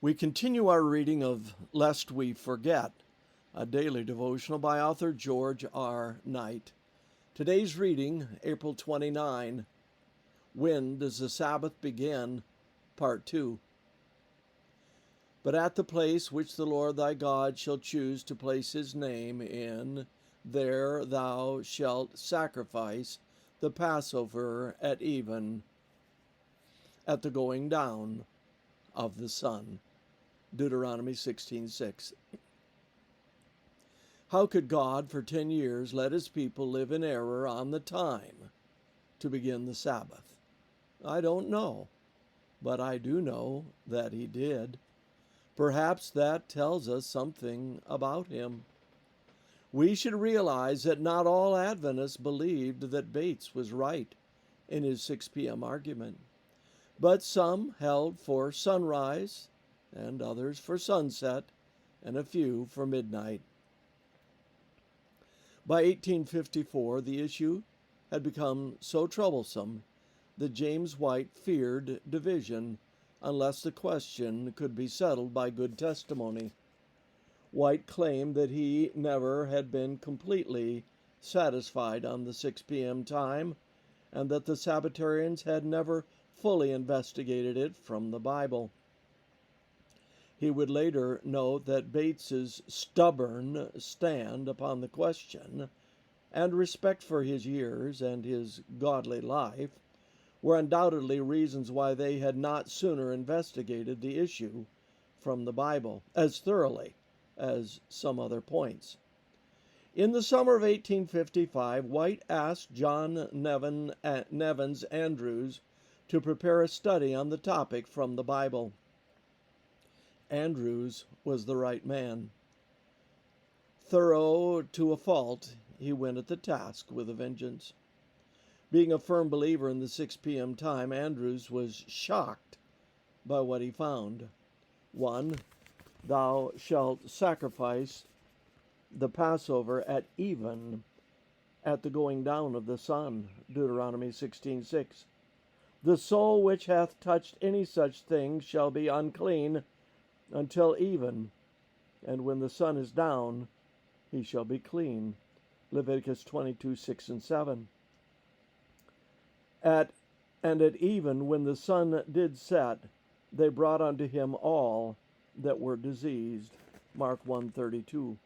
We continue our reading of Lest We Forget, a daily devotional by author George R. Knight. Today's reading, April 29, When Does the Sabbath Begin? Part 2. But at the place which the Lord thy God shall choose to place his name in, there thou shalt sacrifice the Passover at even, at the going down of the sun. Deuteronomy 16:6. How could God for 10 years let his people live in error on the time to begin the Sabbath? I don't know, but I do know that he did. Perhaps that tells us something about him. We should realize that not all Adventists believed that Bates was right in his 6 p.m. argument, but some held for sunrise, and others for sunset, and a few for midnight. By 1854, the issue had become so troublesome that James White feared division unless the question could be settled by good testimony. White claimed that he never had been completely satisfied on the 6 p.m. time, and that the Sabbatarians had never fully investigated it from the Bible. He would later note that Bates's stubborn stand upon the question and respect for his years and his godly life were undoubtedly reasons why they had not sooner investigated the issue from the Bible as thoroughly as some other points. In the summer of 1855, White asked John Nevins Andrews to prepare a study on the topic from the Bible. Andrews was the right man. Thorough to a fault, he went at the task with a vengeance. Being a firm believer in the 6 p.m. time, Andrews was shocked by what he found. 1. Thou shalt sacrifice the Passover at even, at the going down of the sun. Deuteronomy 16:6. The soul which hath touched any such thing shall be unclean until even, and when the sun is down, he shall be clean. Leviticus 22:6 and 7. At even, when the sun did set, they brought unto him all that were diseased. Mark 1:32.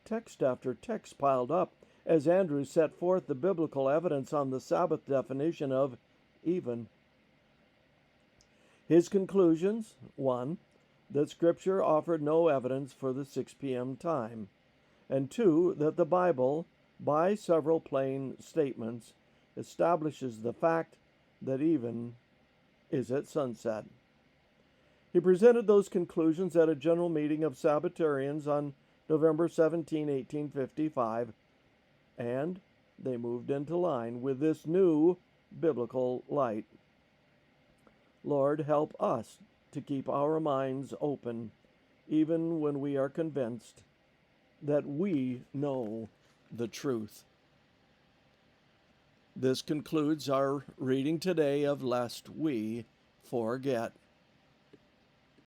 Text after text piled up as Andrews set forth the biblical evidence on the Sabbath definition of even. His conclusions: 1. That Scripture offered no evidence for the 6 p.m. time, and 2. That the Bible, by several plain statements, establishes the fact that even is at sunset. He presented those conclusions at a general meeting of Sabbatarians on November 17, 1855, and they moved into line with this new biblical light. Lord, help us to keep our minds open, even when we are convinced that we know the truth. This concludes our reading today of Lest We Forget.